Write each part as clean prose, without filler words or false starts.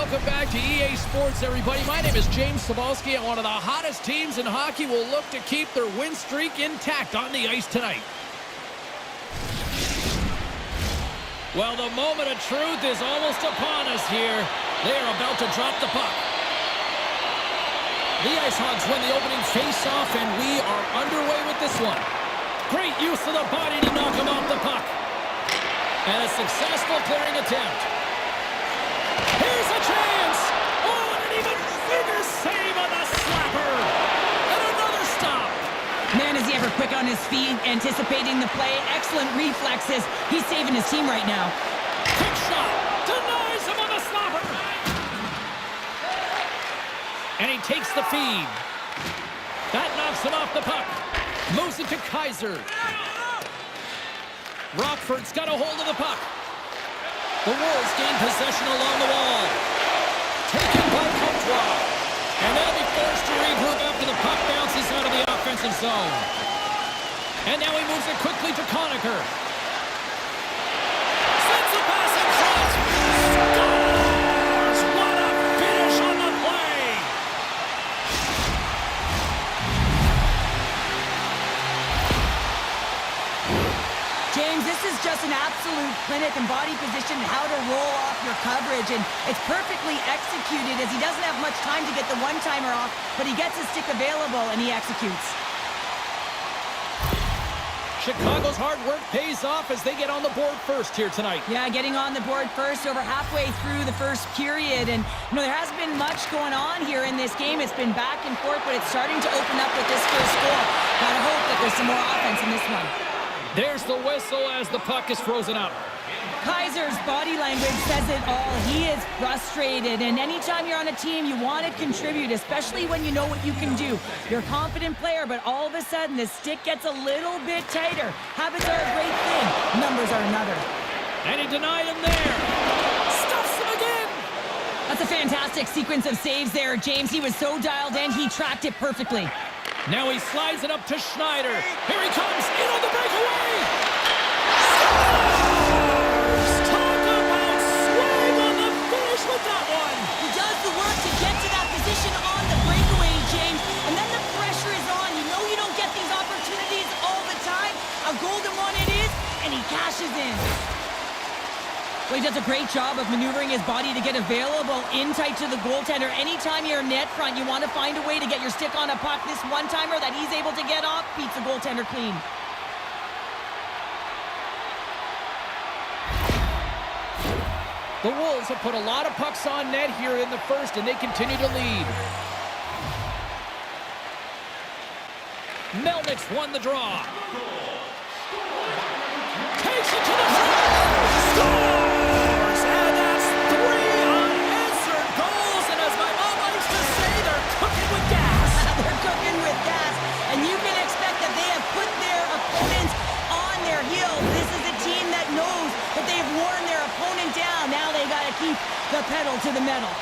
welcome back to EA Sports, everybody. My name is James Cebulski, and one of the hottest teams in hockey will look to keep their win streak intact on the ice tonight. Well, the moment of truth is almost upon us here. They are about to drop the puck. The Ice Hogs win the opening face-off, and we are underway with this one. Great use of the body to knock him off the puck. And a successful clearing attempt. Here's a chance! Oh, and an even bigger save on the slapper! And another stop! Man, is he ever quick on his feet, anticipating the play. Excellent reflexes. He's saving his team right now. Quick shot! Denies him on the slapper! And he takes the feed. That knocks him off the puck. Moves it to Kaiser. Rockford's got a hold of the puck. The Wolves gain possession along the wall. Taken by Courtois. And they'll be forced to regroup after the puck bounces out of the offensive zone. And now he moves it quickly to Conacher. Sends the pass in front. Scores! What a finish on the play! James, this is just an absolute clinic and body position how to roll off your coverage, and it's perfectly executed as he doesn't have much time to get the one-timer off, but he gets his stick available and he executes. Chicago's hard work pays off as they get on the board first here tonight. Yeah, getting on the board first over halfway through the first period, and there hasn't been much going on here in this game. It's been back and forth, but it's starting to open up with this first score. Gotta hope that there's some more offense in this one. There's the whistle as the puck is frozen up. Kaiser's body language says it all. He is frustrated, and anytime you're on a team, you want to contribute, especially when you know what you can do. You're a confident player, but all of a sudden, the stick gets a little bit tighter. Habits are a great thing. Numbers are another. And he denied him there. Stuffs him again. That's a fantastic sequence of saves there, James. He was so dialed in, he tracked it perfectly. Now he slides it up to Schneider. Here he comes, in on the breakaway! Scores! Talk about swing on the finish with that one! He does the work to get to that position on the breakaway, James, and then the pressure is on. You know you don't get these opportunities all the time. A golden one it is, and he cashes in. Well, he does a great job of maneuvering his body to get available in tight to the goaltender. Anytime you're net front, you want to find a way to get your stick on a puck. This one-timer that he's able to get off beats the goaltender clean. The Wolves have put a lot of pucks on net here in the first, and they continue to lead. Melnick's won the draw. Takes it to the front. Scores! And that's 3 unanswered goals. And as my mom likes to say, they're cooking with gas. They're cooking with gas. And you can expect that they have put their opponents on their heels. This is a team that knows that they've worn their opponent down. Now they got to keep the pedal to the metal.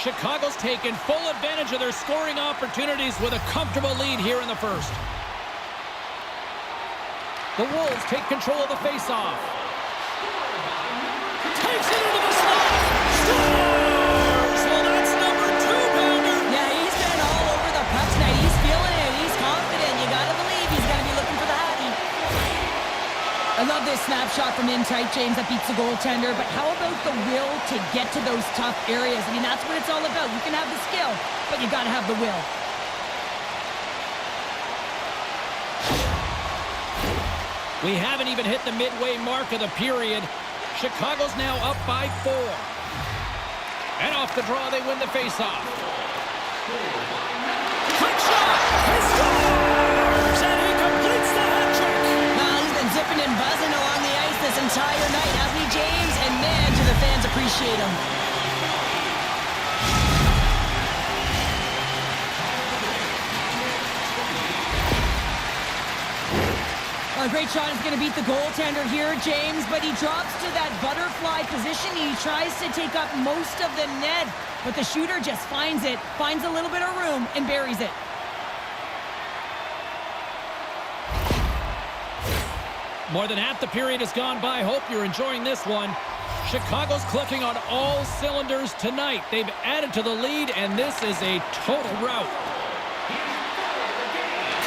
Chicago's taken full advantage of their scoring opportunities with a comfortable lead here in the first. The Wolves take control of the faceoff. Takes it into the slot. Scores! Well, that's number 2-pounder. Yeah, he's been all over the puck tonight. He's feeling it. He's confident. You got to believe he's going to be looking for the happy. I love this snapshot from in tight, James, that beats the goaltender. But how about the will to get to those tough areas? I mean, that's what it's all about. You can have the skill, but you got to have the will. We haven't even hit the midway mark of the period. Chicago's now up by 4. And off the draw, they win the faceoff. Quick shot! He scores! And he completes the hat trick! Well, he's been zipping and buzzing along the ice this entire night, hasn't he, James? And man, do the fans appreciate him. Well, a great shot is going to beat the goaltender here, James, but he drops to that butterfly position. He tries to take up most of the net, but the shooter just finds it, finds a little bit of room, and buries it. More than half the period has gone by. Hope you're enjoying this one. Chicago's clicking on all cylinders tonight. They've added to the lead, and this is a total rout.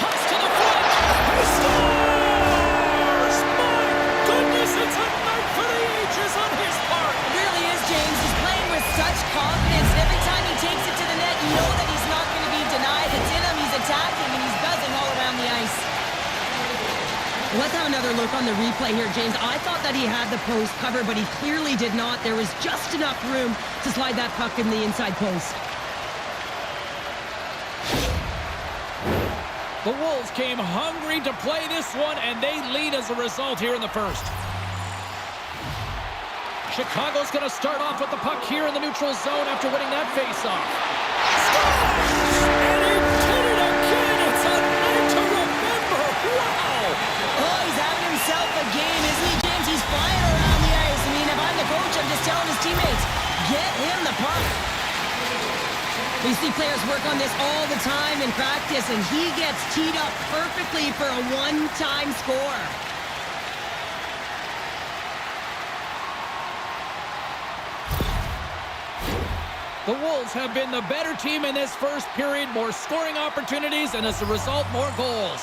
Cuts to the foot. He scores! My goodness, it's a night for the ages on his part. It really is, James. He's playing with such confidence. Every time he takes it to the net, you know that he's not going to be denied. It's in him, he's attacking, and he's buzzing all around the ice. Let's have another look on the replay here, James. I thought that he had the post covered, but he clearly did not. There was just enough room to slide that puck in the inside post. The Wolves came hungry to play this one, and they lead as a result here in the first. Chicago's going to start off with the puck here in the neutral zone after winning that faceoff. Scores! And he did it again! It's a night to remember! Wow! Oh, he's having himself a game, isn't he, James? He's flying around the ice. I mean, if I'm the coach, I'm just telling his teammates, get him the puck. We see players work on this all the time in practice, and he gets teed up perfectly for a one-time score. The Wolves have been the better team in this first period. More scoring opportunities, and as a result, more goals.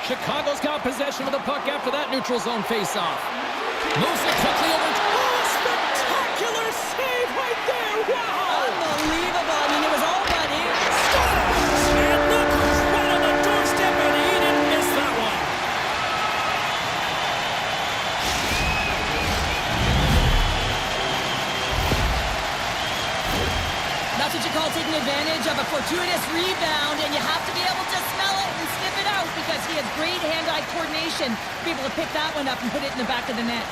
Chicago's got possession of the puck after that neutral zone faceoff. Moves it quickly over. Oh, spectacular save right there! Wow! Unbelievable. I mean, it was all but in. Scores! And look who's right on the doorstep, and he didn't miss that one. That's what you call taking advantage of a fortuitous rebound, and you have to be able to smell it and sniff it out because he has great hand-eye coordination to be able to pick that one up and put it in the back of the net.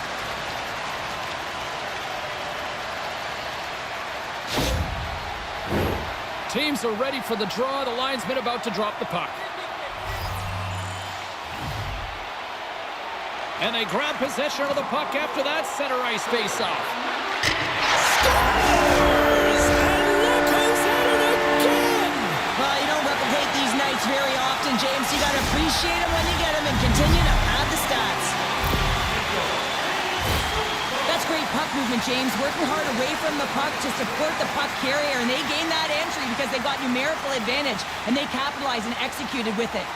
Teams are ready for the draw. The linesman about to drop the puck. And they grab possession of the puck after that center ice faceoff. Scores! And look who's at it again! Well, you don't replicate these nights very often, James. You got to appreciate them when you get them and continue to pad the stats. That's great puck movement, James. Working hard away from the puck to support the puck carrier, and they gained that entry because they got numerical advantage, and they capitalized and executed with it.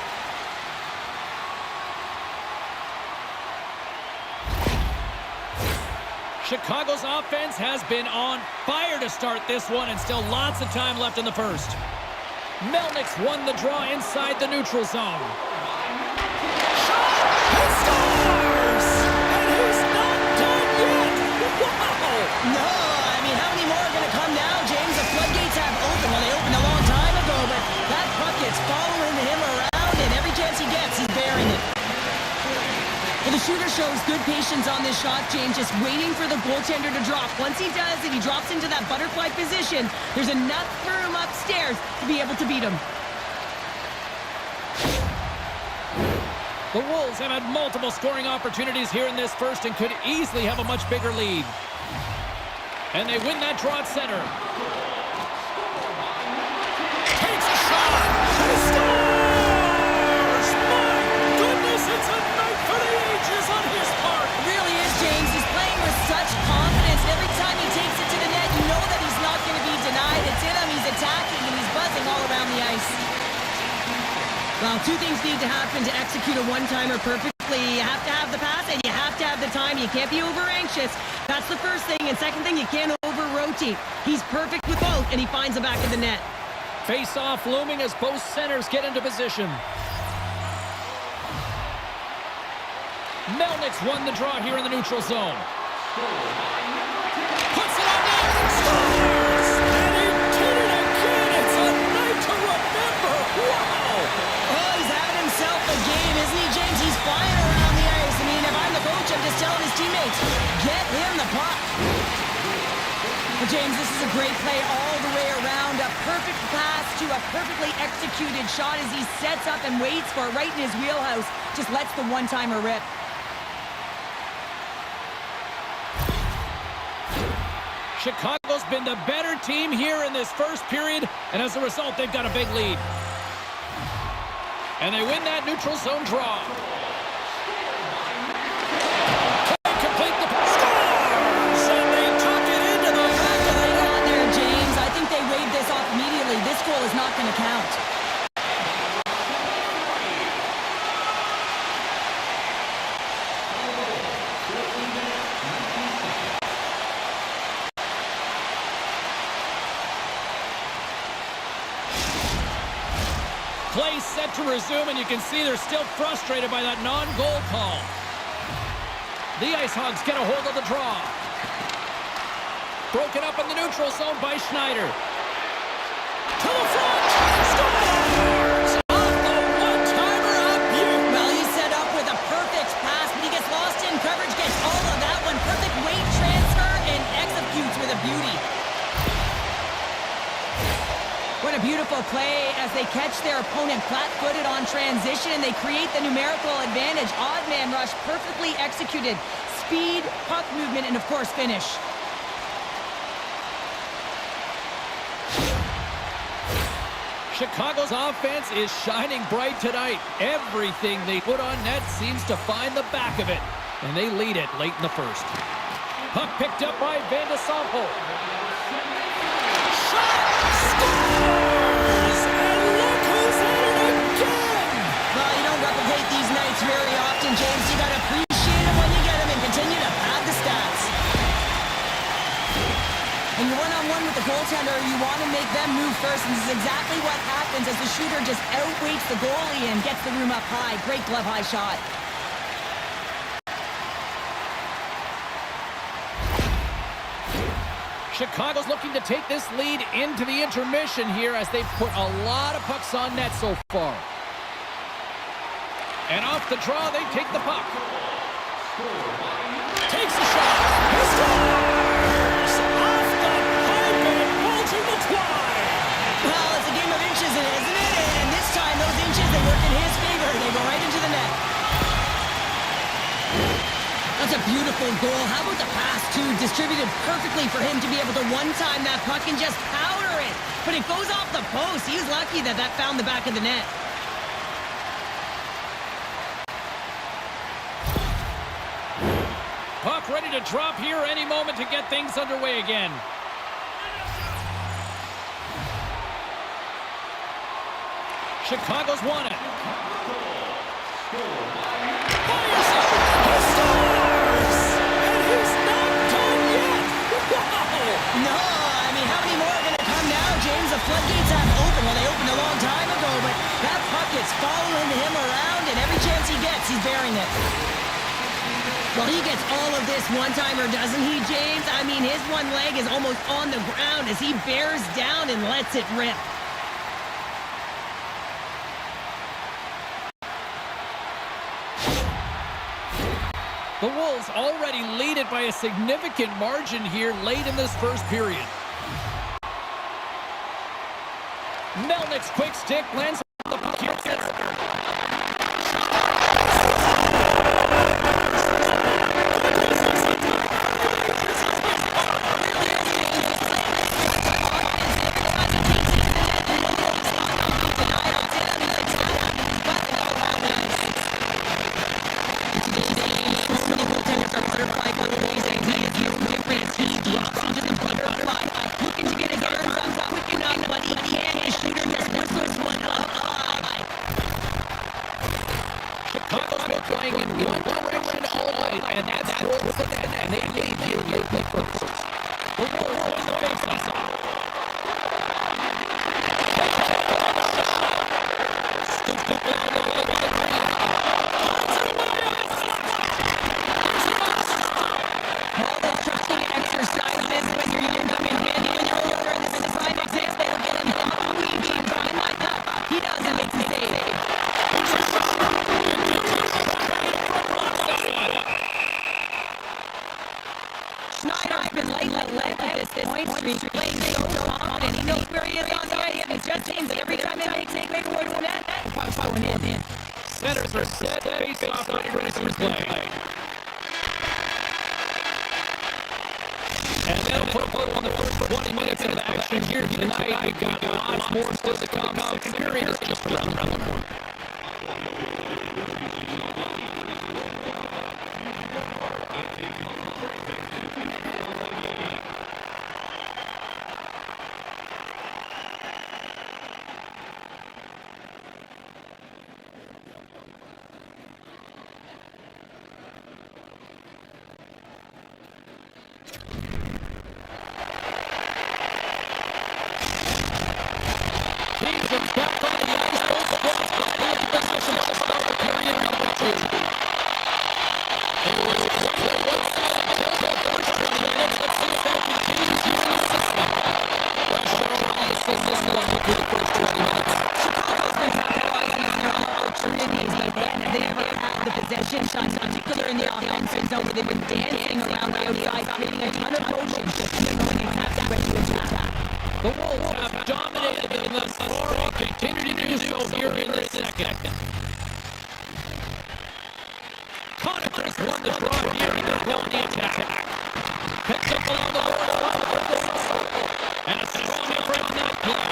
Chicago's offense has been on fire to start this one, and still lots of time left in the first. Melnick's won the draw inside the neutral zone. Shot! He scores! And he's not done yet! Wow! No, I mean, how many more are going to come now, James? The floodgates have opened. Well, they opened a long time ago, but that puck is following him around, and every chance he gets, he's bearing it. Well, the shooter shows good patience on this shot, James, just waiting for the goaltender to drop. Once he does, and he drops into that butterfly position, there's enough room upstairs to be able to beat him. The Wolves have had multiple scoring opportunities here in this first and could easily have a much bigger lead. And they win that draw at center. Takes a shot! He scores! My goodness, it's a night for the ages on his part! It really is, James. He's playing with such confidence. Every time he takes it to the net, you know that he's not going to be denied. It's in him, he's attacking, and he's buzzing all around the ice. Well, two things need to happen to execute a one-timer perfectly. You have to have the pass, and you have to have the time. You can't be over-anxious. That's the first thing. And second thing, you can't over-rotate. He's perfect with both, and he finds the back of the net. Face-off looming as both centers get into position. Melnick's won the draw here in the neutral zone. Puts it on net. Scores! And he did it again. It's a night to remember. Wow! Oh, he's having himself a game, isn't he, James? He's flying around the ice. I mean, if I'm the coach, I'm just telling his teammates, get him the puck. Well, James, this is a great play all the way around. A perfect pass to a perfectly executed shot as he sets up and waits for it right in his wheelhouse. Just lets the one-timer rip. Chicago's been the better team here in this first period, and as a result, they've got a big lead. And they win that neutral zone draw. About to resume, and you can see they're still frustrated by that non-goal call. The Ice Hogs get a hold of the draw. Broken up in the neutral zone by Schneider. To the front! Scores! Off the one-timer up you. Well, he's set up with a perfect pass, but he gets lost in coverage, gets all of that one. Perfect weight transfer and executes with a beauty. What a beautiful play as they catch their opponent flat-footed on transition and they create the numerical advantage. Odd man rush, perfectly executed. Speed, puck movement, and of course finish. Chicago's offense is shining bright tonight. Everything they put on net seems to find the back of it, and they lead it late in the first. Puck picked up by Van de Sampo. Shot! Scores! And look who's at it again! Well, you don't replicate these nights very often, James. You gotta appreciate them when you get them and continue to pad the stats. And you're one-on-one with the goaltender, you want to make them move first, and this is exactly what happens as the shooter just outweights the goalie and gets the room up high. Great glove-high shot. Chicago's looking to take this lead into the intermission here as they've put a lot of pucks on net so far. And off the draw, they take the puck. Takes a shot. He scores! Off the pipe and bulging the twine. Well, it's a game of inches, isn't it? And this time, those inches, they work in his favor. They go right into the net. That's a beautiful goal. How about the pass, too? Distributed perfectly for him to be able to one-time that puck and just powder it. But it goes off the post. He was lucky that that found the back of the net. Puck ready to drop here any moment to get things underway again. Chicago's won it. Fires it. He scores! And he's not done yet. Wow! No, I mean, how many more are going to come now, James? The floodgates have opened. Well, they opened a long time ago, but that puck is following him around, and every chance he gets, he's bearing it. Well, he gets all of this one-timer, doesn't he, James? I mean, his one leg is almost on the ground as he bears down and lets it rip. The Wolves already lead it by a significant margin here late in this first period. Melnick's quick stick lands on the puck here. Centers are set, face-off ready for play. And that'll put on the first 20 minutes of action here tonight. We've got lots more still to come. Second period is just around the corner. Back on the ice, Squad's back in position to start the period number 2. It was quickly one-sided until the first 20 minutes. Let's see if that continues here in the 6th. Pressure on the system going through the first 20 minutes. Chicago's been capitalizing on their opportunities, but man, have they ever had the possession shots, particularly in the offensive zone where they've been dancing around the outside, creating a ton of motion, and they're going exactly ready to attack. The Wolves have dominated them thus far and continue to do so here in the 2nd. Connor's won the draw here and they're going the attack. Picked up along the boards, and a strong effort on that play.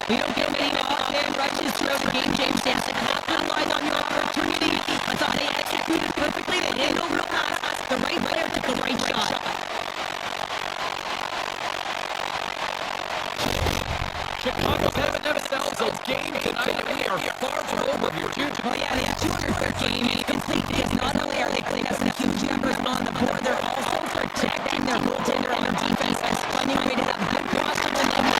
We don't get many off-hand rushes throughout the game, James. They have to capitalize on your opportunity. I thought they executed perfectly. They hit over the pass. The right player took the right shot. Chicago's having themselves a game tonight, and we are far from over here, too. Oh, yeah, they have 213 complete because not only are they putting us in huge numbers on the board, they're also protecting their goaltender on defense. That's finding a way to have good cross-check and then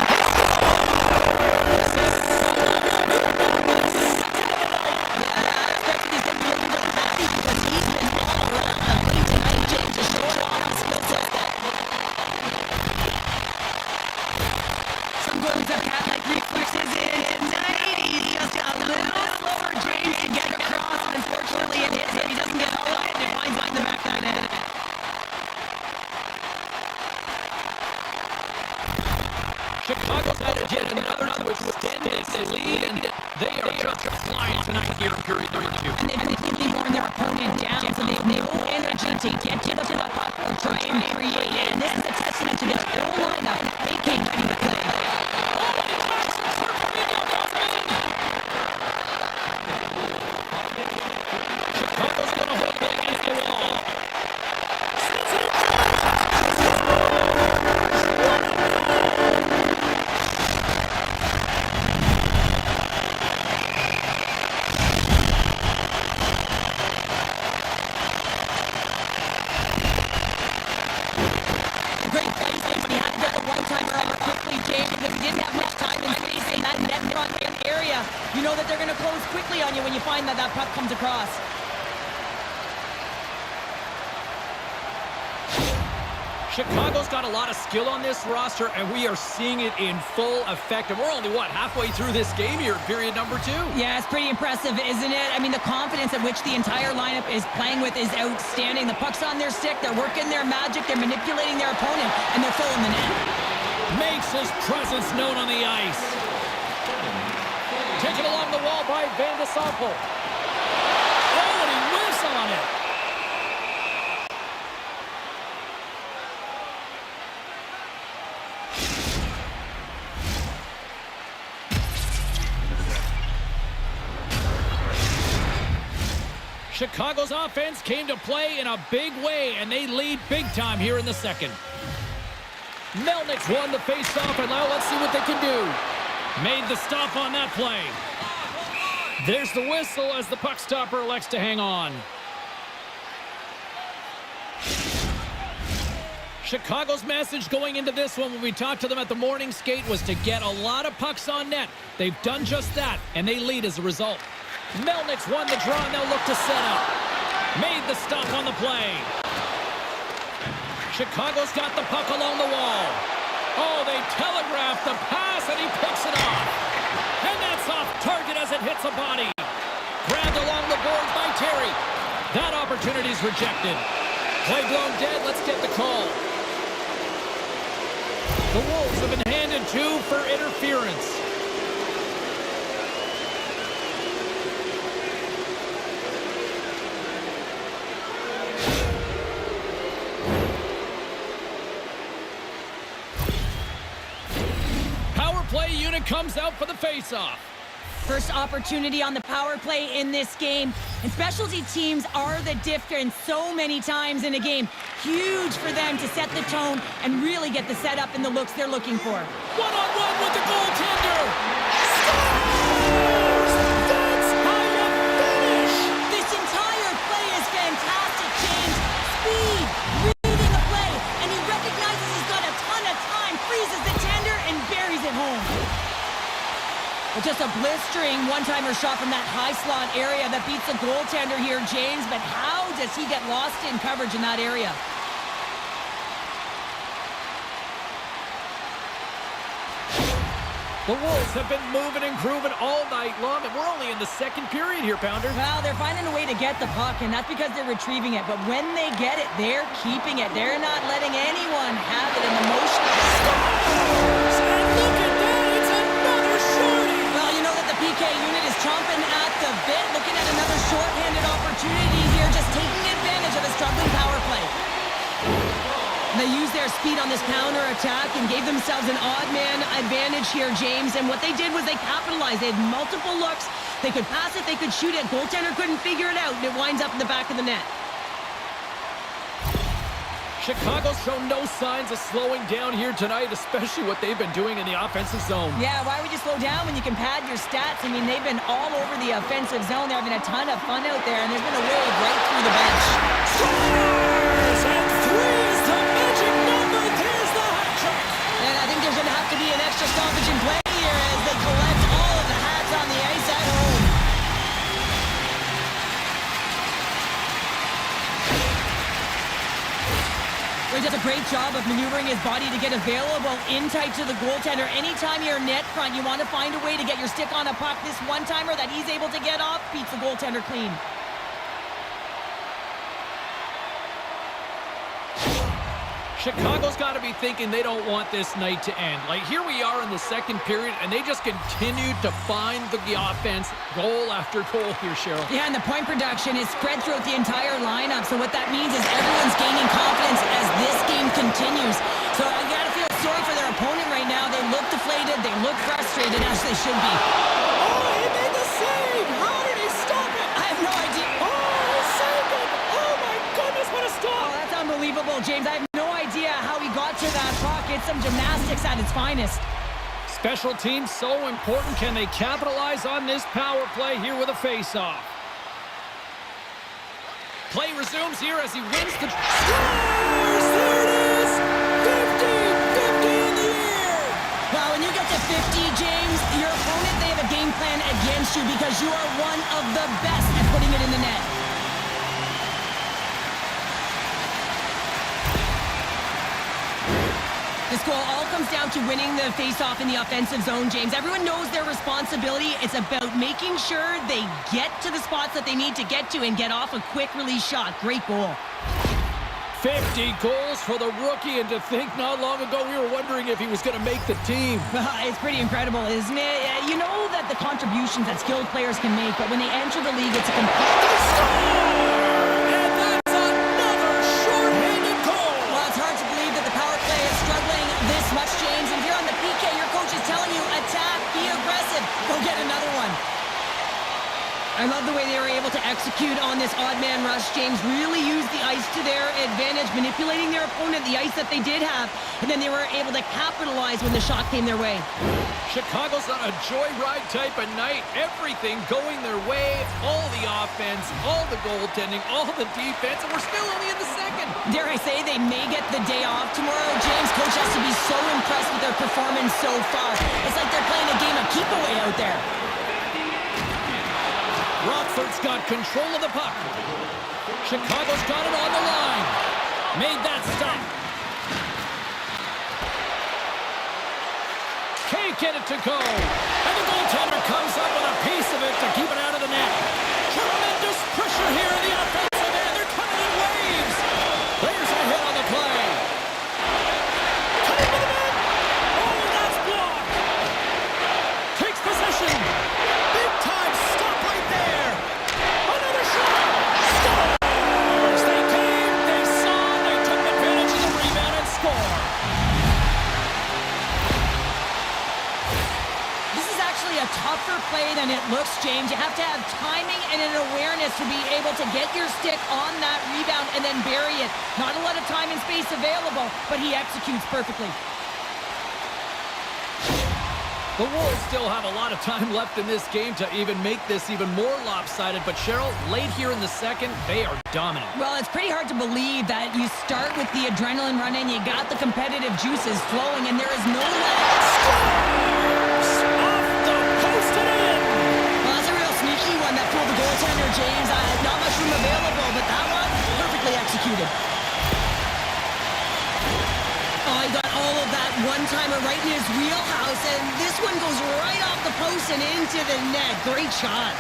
Chicago's had yet another to extend this lead, and they are just flying tonight here in period number 2. and they've completely worn their opponent down, so they have no energy to get to the puck or try and create it. And this is a testament to their whole lineup making ready to play. Chicago's going to hold it against the wall. You know that they're going to close quickly on you when you find that that puck comes across. Chicago's got a lot of skill on this roster, and we are seeing it in full effect. And we're only, halfway through this game here in period number 2? Yeah, it's pretty impressive, isn't it? I mean, the confidence at which the entire lineup is playing with is outstanding. The puck's on their stick, they're working their magic, they're manipulating their opponent, and they're filling the net. Makes his presence known on the ice. Taken along the wall by Van de Sample. Oh, and he whiffs on it. Chicago's offense came to play in a big way, and they lead big time here in the 2nd. Melnick's won the face-off, and now let's see what they can do. Made the stop on that play. There's the whistle as the puck stopper elects to hang on. Chicago's message going into this one when we talked to them at the morning skate was to get a lot of pucks on net. They've done just that, and they lead as a result. Melnick's won the draw, and they'll look to set up. Made the stop on the play. Chicago's got the puck along the wall. Oh, they telegraphed the pass, and he picks it off. And that's off target as it hits a body. Grabbed along the boards by Terry. That opportunity's rejected. Play blown dead. Let's get the call. The Wolves have been handed 2 for interference. comes out for the face-off. First opportunity on the power play in this game. And specialty teams are the difference so many times in a game. Huge for them to set the tone and really get the setup and the looks they're looking for. One-on-one with the goaltender. Scores! That's how you finish! This entire play is fantastic, James. Speed, reading the play, and he recognizes he's got a ton of time, freezes the tender, and buries it home. Well, just a blistering one-timer shot from that high slot area that beats the goaltender here, James. But how does he get lost in coverage in that area? The Wolves have been moving and grooving all night long, and we're only in the second period here, Pounder. Well, they're finding a way to get the puck, and that's because they're retrieving it. But when they get it, they're keeping it. They're not letting anyone have it in the motion. Scores! And look at that! It's another shorty! Well, you know that the PK unit is chomping at the bit, looking at another shorthanded opportunity here, just taking advantage of a struggling power play. They used their speed on this counter-attack and gave themselves an odd-man advantage here, James. And what they did was they capitalized. They had multiple looks. They could pass it. They could shoot it. Goaltender couldn't figure it out, and it winds up in the back of the net. Chicago's shown no signs of slowing down here tonight, especially what they've been doing in the offensive zone. Yeah, why would you slow down when you can pad your stats? I mean, they've been all over the offensive zone. They're having a ton of fun out there, and there's been a wave right through the bench. Scores! And three is the magic number. There's the hat trick. And I think there's going to have to be an extra stoppage in play here as they collect all of the hats on the ice at home. He does a great job of maneuvering his body to get available in tight to the goaltender. Anytime you're net front, you want to find a way to get your stick on a puck. This one-timer that he's able to get off beats the goaltender clean. Chicago's got to be thinking they don't want this night to end. Like, here we are in the second period, and they just continue to find the offense goal after goal here, Cheryl. Yeah, and the point production is spread throughout the entire lineup. So what that means is everyone's gaining confidence as this game continues. So I got to feel sorry for their opponent right now. They look deflated. They look frustrated, as they should be. Oh, he made the save! How did he stop it? I have no idea. Oh, he saved it! Oh, my goodness, what a stop! Oh, that's unbelievable, James. I have no idea how he got to that puck. It's some gymnastics at its finest. Special teams so important. Can they capitalize on this power play here with a face-off? Play resumes here as he wins the... Scores! There it is! 50 in the air! Well, when you get to 50, James, your opponent, they have a game plan against you because you are one of the best at putting it in the net. This goal all comes down to winning the face-off in the offensive zone, James. Everyone knows their responsibility. It's about making sure they get to the spots that they need to get to and get off a quick release shot. Great goal. 50 goals for the rookie, and to think not long ago we were wondering if he was going to make the team. It's pretty incredible, isn't it? You know that the contributions that skilled players can make, but when they enter the league, it's a complete... And that's another short-handed goal! Well, it's hard to believe that the power play is struggling this much, James. And here on the PK, your coach is telling you, attack, be aggressive, go get another one. I love the way they were able to execute on this odd man rush, James. Really used the ice to their advantage, manipulating their opponent, the ice that they did have, and then they were able to capitalize when the shot came their way. Chicago's on a joyride type of night. Everything going their way, all the offense, all the goaltending, all the defense, and we're still only in the second. Dare I say they may get the day off tomorrow, James. Coach has to be so impressed with their performance so far. It's like they're playing a game of keep-away out there. Rockford's got control of the puck. Chicago's got it on the line. Made that stop. Can't get it to go. And the goaltender comes up with a piece of it to keep it out of the net. Tremendous pressure here in the offensive end. They're coming in waves. There's a hit on the play. Cutting to the net. Oh, that's blocked. Takes possession. Big time stop right there. Another shot. Scores. They came, they saw, they took advantage of the rebound and score. a tougher play than it looks, James. You have to have timing and an awareness to be able to get your stick on that rebound and then bury it. Not a lot of time and space available, but he executes perfectly. The Wolves still have a lot of time left in this game to even make this even more lopsided. But, Cheryl, late here in the second, they are dominant. Well, it's pretty hard to believe that you start with the adrenaline running, you got the competitive juices flowing, and there is no lag. Off the post and in! Well, that's a real sneaky one that fooled the goaltender, James. Not much room available, but that one, perfectly executed. Oh, he got all of that one-timer right in his wheelhouse, and this one goes right off the post and into the net. Great shot.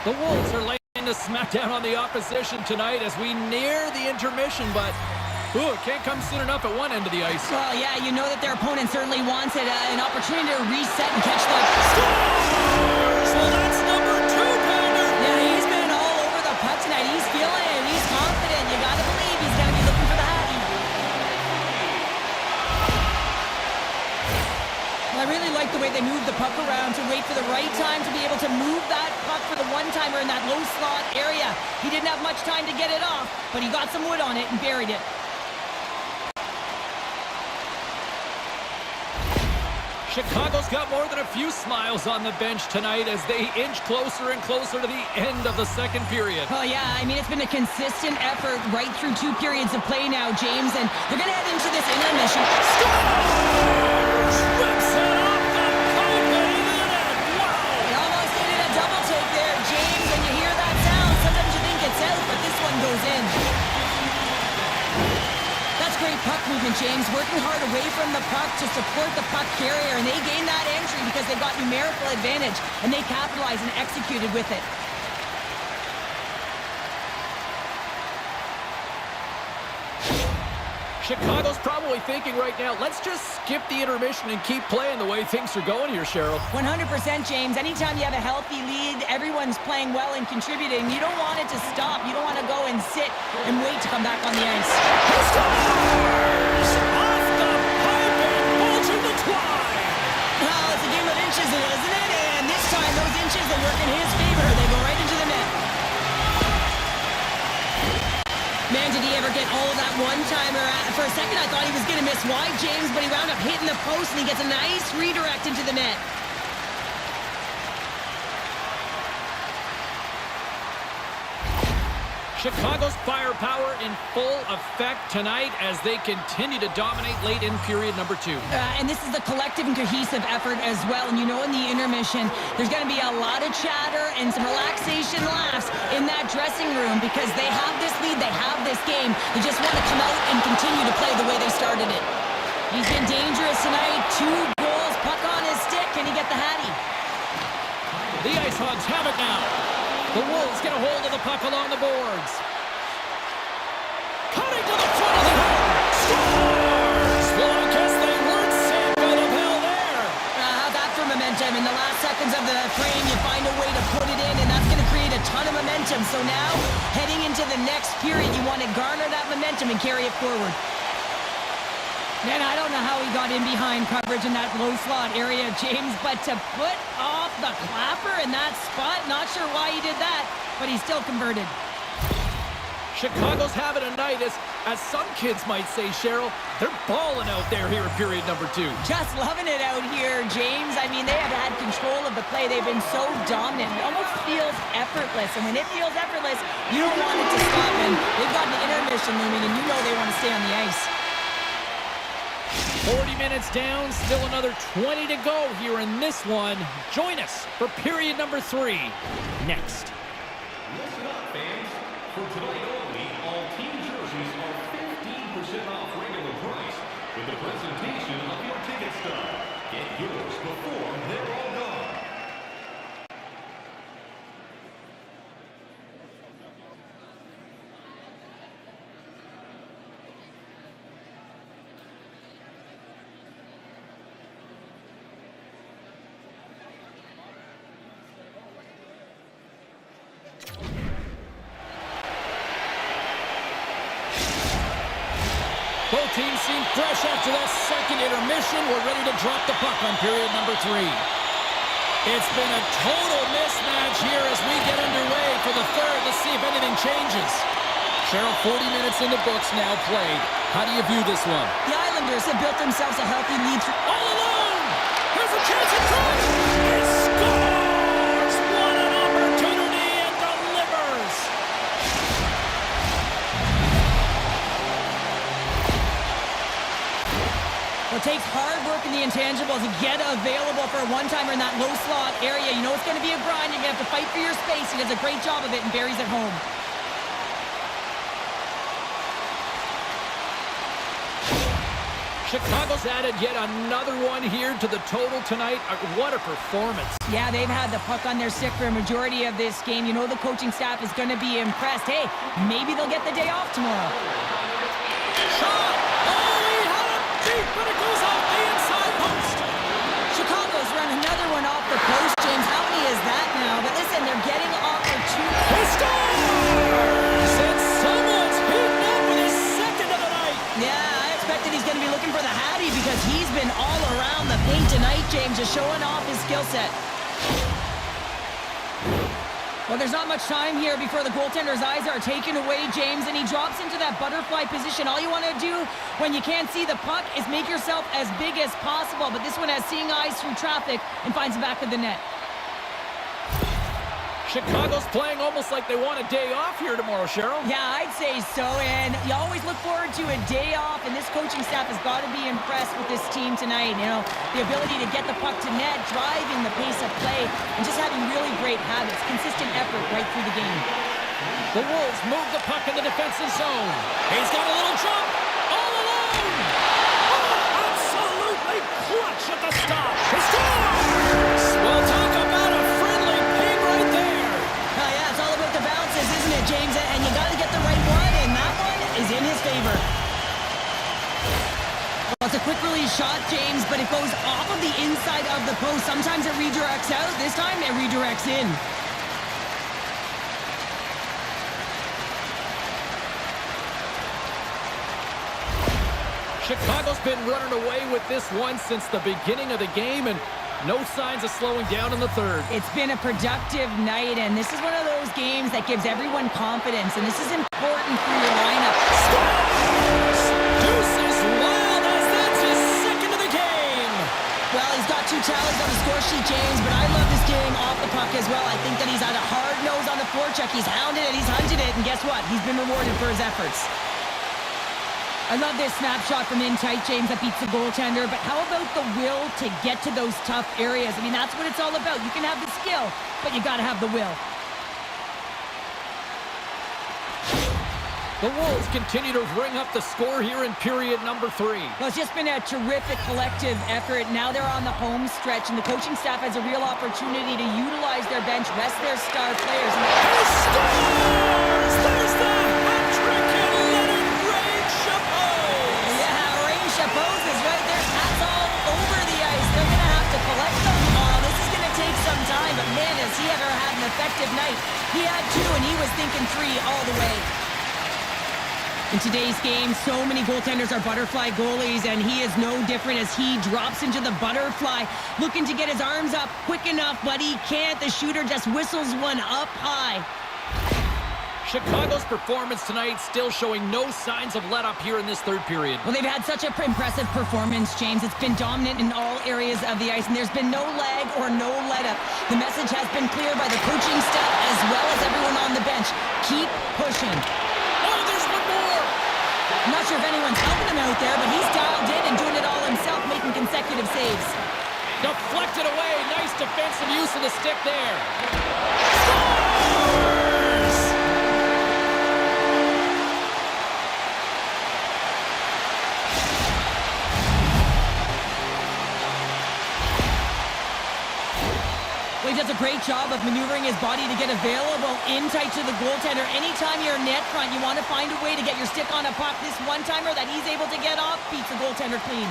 The Wolves are laying the smackdown on the opposition tonight as we near the intermission, but it can't come soon enough at one end of the ice. Well, yeah, you know that their opponent certainly wants it, an opportunity to reset and catch the... Scores! Well, that's number 2, Pounder. Yeah, he's been all over the puck tonight. He's feeling it. He's confident. You got to believe he's going to be looking for the Hattie. Well, I really like the way they move the puck around to wait for the right time to be able to move that puck for the one-timer in that low slot area. He didn't have much time to get it off, but he got some wood on it and buried it. Chicago's got more than a few smiles on the bench tonight as they inch closer and closer to the end of the second period. Oh, yeah, I mean, it's been a consistent effort right through 2 periods of play now, James, and they're going to head into this intermission. Scores! Rips it off the poke and into the net. Wow! He almost needed a double take there, James, and you hear that sound. Sometimes you think it's out, but this one goes in. That's great puck movement, James. Working hard away from the puck to support the puck carrier, and they gained that entry because they got numerical advantage, and they capitalized and executed with it. Chicago's probably thinking right now, let's just skip the intermission and keep playing the way things are going here, Cheryl. 100%, James. Anytime you have a healthy lead, everyone's playing well and contributing. You don't want it to stop. You don't want to go and sit and wait to come back on the ice. He scores! Off the pipe and bulging the twine! Well, it's a game of inches, isn't it? And this time, those inches, they work in his favor. They go right into the net. Man, did he ever get all of that one-timer? For a second, I thought he was going to miss wide, James, but he wound up hitting the post, and he gets a nice redirect into the net. Chicago's firepower in full effect tonight as they continue to dominate late in period number 2. And this is a collective and cohesive effort as well. And you know in the intermission, there's going to be a lot of chatter and some relaxation laughs in that dressing room because they have this lead, they have this game. They just want to come out and continue to play the way they started it. He's been dangerous tonight. 2 goals, puck on his stick. Can he get the Hattie? The Ice Hogs have it now. The Wolves get a hold of the puck along the boards. Cutting to the front of the net. Scores! Well, I guess they weren't saved out of hell there. How's that for momentum? In the last seconds of the frame, you find a way to put it in, and that's going to create a ton of momentum. So now, heading into the next period, you want to garner that momentum and carry it forward. Man, I don't know how he got in behind coverage in that low slot area, James, but to put off the clapper in that spot, not sure why he did that, but he still converted. Chicago's having a night, as some kids might say, Cheryl. They're balling out there here in period number 2. Just loving it out here, James. I mean, they have had control of the play. They've been so dominant. It almost feels effortless, and when it feels effortless, you don't want it to stop, and they've got an intermission looming, and you know they want to stay on the ice. 40 minutes down, still another 20 to go here in this one. Join us for period number 3 next. Listen up, fans. For tonight only, all team jerseys are 15% off regular price with the presentation of your ticket stub. Get yours before they're all gone. Both teams seem fresh after that second intermission. We're ready to drop the puck on period number 3. It's been a total mismatch here as we get underway for the third. Let's see if anything changes. Cheryl, 40 minutes in the books now played. How do you view this one? The Islanders have built themselves a healthy lead. All alone! Here's a chance in front! He scores! What an opportunity and delivers! Well, it takes hard work in the intangibles to get available for a one-timer in that low slot area. You know it's going to be a grind. You're going to have to fight for your space. He does a great job of it and buries it home. Chicago's added yet another one here to the total tonight. What a performance. Yeah, they've had the puck on their stick for a majority of this game. You know the coaching staff is going to be impressed. Hey, maybe they'll get the day off tomorrow. Shot! Oh, he had it deep, but it goes off the inside post. Chicago's run another one off the post, James. How many is that now? But listen, they're getting opportunities. He scores! And someone's beaten up with his second of the night. Yeah, I expected he's going to be looking for the Hattie because he's been all around the paint tonight, James, just showing off his skill set. Well, there's not much time here before the goaltender's eyes are taken away, James, and he drops into that butterfly position. All you want to do when you can't see the puck is make yourself as big as possible, but this one has seeing eyes through traffic and finds the back of the net. Chicago's playing almost like they want a day off here tomorrow, Cheryl. Yeah, I'd say so, and you always look forward to a day off, and this coaching staff has got to be impressed with this team tonight. You know, the ability to get the puck to net, driving the pace of play, and just having really great habits, consistent effort right through the game. The Wolves move the puck in the defensive zone. He's got a little jump, all alone! Oh, absolutely clutch at the stop. He scores! Well, talk about a friendly ping right there. Oh, yeah, it's all about the bounces, isn't it, James? And you got to get the right one, and that one is in his favor. Well, it's a quick release shot, James, but it goes off of the inside of the post. Sometimes it redirects out. This time, it redirects in. Chicago's been running away with this one since the beginning of the game, and no signs of slowing down in the third. It's been a productive night, and this is one of those games that gives everyone confidence, and this is important for your lineup. Scores! Deuces wild as that's his second of the game. Well, he's got 2 tallies on the score sheet, James, but I love this game off the puck as well. I think that he's had a hard nose on the forecheck. He's hounded it, he's hunted it, and guess what? He's been rewarded for his efforts. I love this snapshot from in tight, James, that beats the goaltender, but how about the will to get to those tough areas? I mean, that's what it's all about. You can have the skill, but you got to have the will. The Wolves continue to ring up the score here in period number 3. Well, it's just been a terrific collective effort. Now they're on the home stretch, and the coaching staff has a real opportunity to utilize their bench, rest their star players. He scores! There's the hat trick and Leonard Ray Chapeau! Yeah, Ray Chapeau is right there. Hats all over the ice. They're going to have to collect them tomorrow. This is going to take some time, but man, has he ever had an effective night. He had 2, and he was thinking 3 all the way. In today's game, so many goaltenders are butterfly goalies, and he is no different as he drops into the butterfly, looking to get his arms up quick enough, but he can't. The shooter just whistles one up high. Chicago's performance tonight still showing no signs of let-up here in this third period. Well, they've had such an impressive performance, James. It's been dominant in all areas of the ice, and there's been no lag or no let-up. The message has been clear by the coaching staff as well as everyone on the bench. Keep pushing. I'm not sure if anyone's helping him out there, but he's dialed in and doing it all himself, making consecutive saves. Deflected away. Nice defensive use of the stick there. Scores! Well, he does a great job of maneuvering his body to get available in tight to the goaltender. Anytime you're net front, you want to find a way to get your stick on a puck. This one-timer that he's able to get off beats the goaltender clean.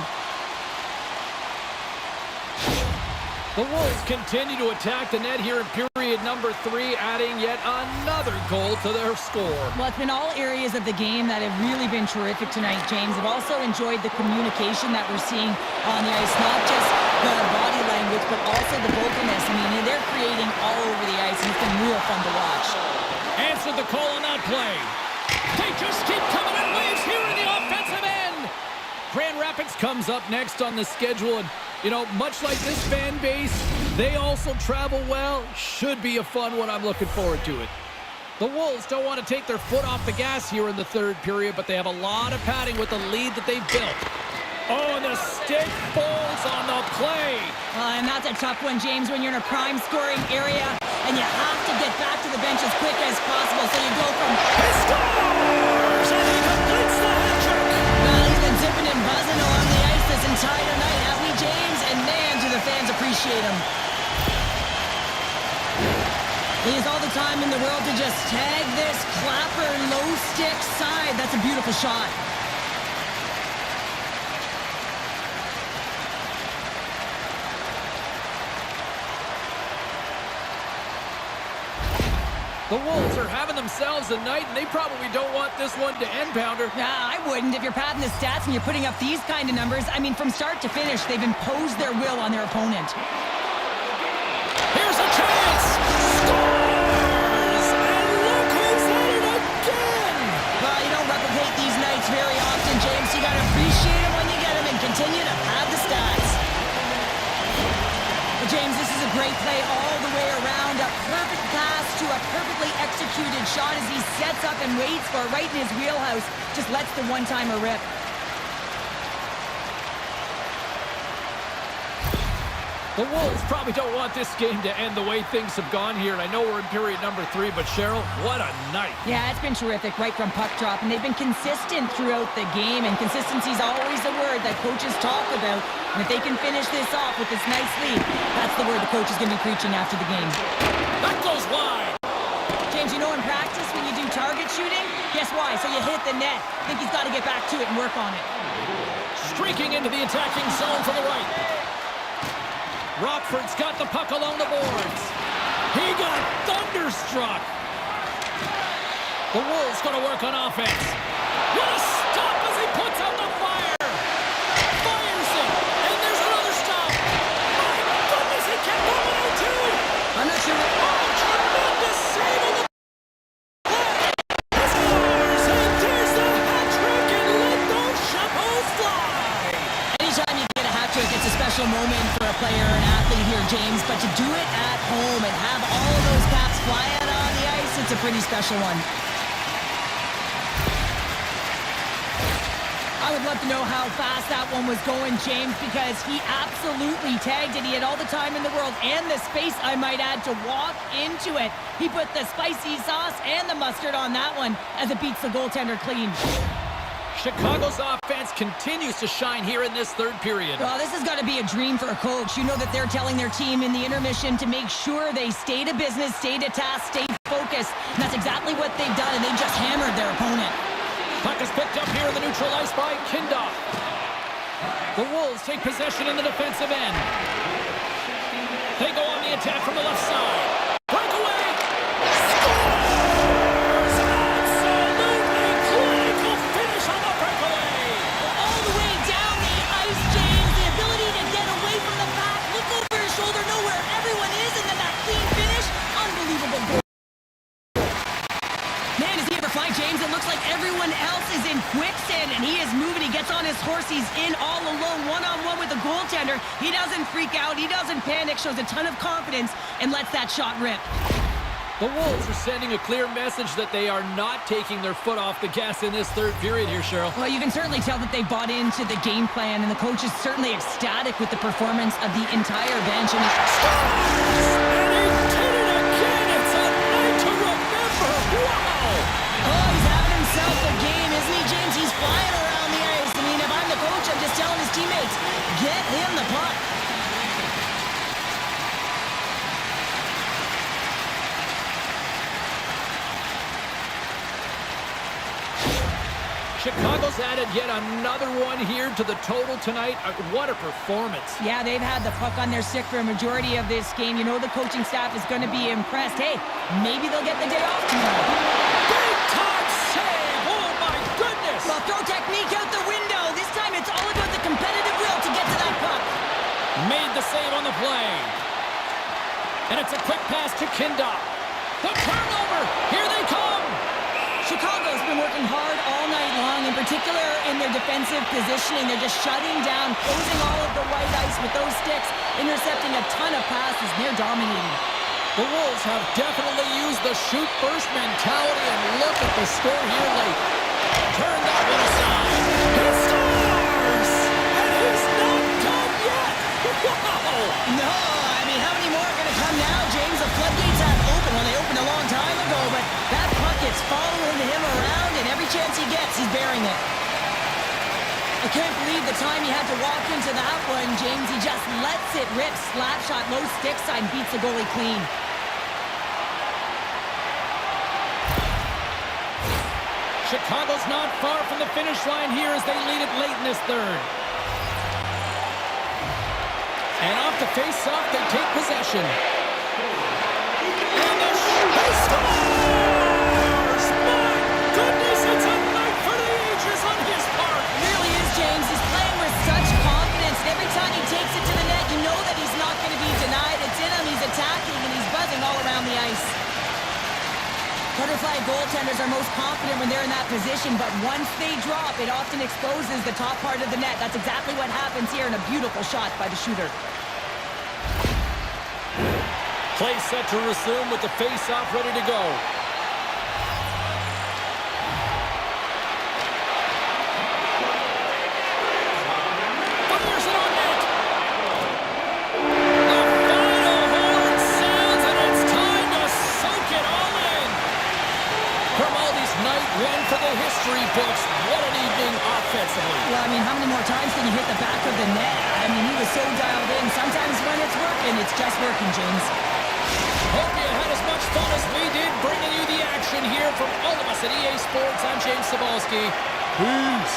The Wolves continue to attack the net here in period number 3, adding yet another goal to their score. Well, it's been all areas of the game that have really been terrific tonight, James. I've also enjoyed the communication that we're seeing on the ice, not just the body language, but also the vocalness. I mean, they're creating all over the ice, and it's been real fun to watch. Answered the call on that play. They just keep coming in waves here in the offensive end. Grand Rapids comes up next on the schedule, and you know, much like this fan base, they also travel well. Should be a fun one. I'm looking forward to it. The Wolves don't want to take their foot off the gas here in the third period, but they have a lot of padding with the lead that they've built. Oh, and the stick falls on the play. And that's a tough one, James, when you're in a prime scoring area, and you have to get back to the bench as quick as possible. So you go from... He scores! And he completes the hat trick. Well, he's been zipping and buzzing along the ice this entire night, hasn't he, James? And man, do the fans appreciate him. He has all the time in the world to just tag this clapper low stick side. That's a beautiful shot. The Wolves are having themselves a night, and they probably don't want this one to end, Pounder. Yeah, I wouldn't. If you're padding the stats and you're putting up these kind of numbers, I mean, from start to finish, they've imposed their will on their opponent. Here's a chance! Scores! And look who's at it again! Well, you don't replicate these nights very often, James. You got to appreciate them when you get them and continue to pad the stats. But James, this is a great play all the way around. A perfect pass to a perfectly executed shot as he sets up and waits for it right in his wheelhouse. Just lets the one-timer rip. The Wolves probably don't want this game to end the way things have gone here, and I know we're in period number 3, but Cheryl, what a night. Yeah, it's been terrific right from puck drop, and they've been consistent throughout the game, and consistency is always a word that coaches talk about. And if they can finish this off with this nice lead, that's the word the coach is going to be preaching after the game. That goes wide. James, you know in practice when you do target shooting, guess why? So you hit the net. I think he's got to get back to it and work on it. Streaking into the attacking zone for the right. Rockford's got the puck along the boards. He got thunderstruck. The Wolves going to work on offense. What a stop as he puts out the fire. Fires it. And there's another stop. My goodness, he kept going out too. I'm not sure. Oh, tremendous save on the play. He scores, and there's the hat trick, and let those chapeaux fly. Anytime you get a hat trick, it's a special moment for a player or an athlete here, James. But to do it at home and have all of those caps fly out on the ice, it's a pretty special one. I would love to know how fast that one was going, James, because he absolutely tagged it. He had all the time in the world and the space, I might add, to walk into it. He put the spicy sauce and the mustard on that one as it beats the goaltender clean. Chicago's offense continues to shine here in this third period. Well, this has got to be a dream for a coach. You know that they're telling their team in the intermission to make sure they stay to business, stay to task, stay focused. And that's exactly what they've done, and they've just hammered their opponent. Puck is picked up here in the neutral ice by Kindoff. The Wolves take possession in the defensive end. They go on the attack from the left side. Breakaway! Scores! Absolutely clinical finish on the breakaway! All the way down the ice, James. The ability to get away from the pack, look over his shoulder, know where everyone is, and then that clean finish. Unbelievable goal. Man, does he ever fly, James? It looks like everyone else is in quicksand, and he is moving. He gets on his horse. He's in all alone, one-on-one with the goaltender. He doesn't freak out. He doesn't panic. Shows a ton of confidence and lets that shot rip. The Wolves are sending a clear message that they are not taking their foot off the gas in this third period here, Cheryl. Well, you can certainly tell that they bought into the game plan, and the coach is certainly ecstatic with the performance of the entire bench. And And he did it again! It's a night to remember! Wow! oh, he's having himself a game, isn't he, James? He's flying around the ice. I mean, if I'm the coach, I'm just telling his teammates, get him the puck. Chicago's added yet another one here to the total tonight. What a performance. Yeah, they've had the puck on their stick for a majority of this game. You know the coaching staff is going to be impressed. Hey, maybe they'll get the day off tomorrow. Big time save! Oh, my goodness! Well, throw technique out the window. This time it's all about the competitive will to get to that puck. Made the save on the play. And it's a quick pass to Kinda. The turnover! Here they come! Chicago's been working hard all night long, in particular in their defensive positioning. They're just shutting down, closing all of the white ice with those sticks, intercepting a ton of passes, and they're dominating. The Wolves have definitely used the shoot-first mentality, and look at the score here late. Turn that one aside. He scores! And he's not done yet! Wow! No, I mean, how many more are going to come now, James? The floodgates have opened. Well, they opened a long time ago, but that puck is following him around, and every chance he gets, he's bearing it. I can't believe the time he had to walk into that one, James. He just lets it rip. Slap shot, low stick side, beats the goalie clean. Chicago's not far from the finish line here as they lead it late in this third. And off the face-off, they take possession. And they scores! My goodness, it's a night for the ages on his part. It really is, James. He's playing with such confidence. And every time he takes it to the net, you know that he's not going to be denied. It's in him, he's attacking, and he's buzzing all around the ice. Butterfly goaltenders are most confident when they're in that position, but once they drop, it often exposes the top part of the net. That's exactly what happens here, and a beautiful shot by the shooter. Play set to resume with the face-off ready to go. Fires it on net. The final horn sounds, and it's time to soak it all in. Grimaldi's night one for the history books. What an evening offensively. Well, I mean, how many more times can you hit the back of the net? I mean, he was so dialed in. Sometimes when it's working, it's just working, James. Hope you had as much fun as we did bringing you the action here from all of us at EA Sports. I'm James Cebulski. Peace.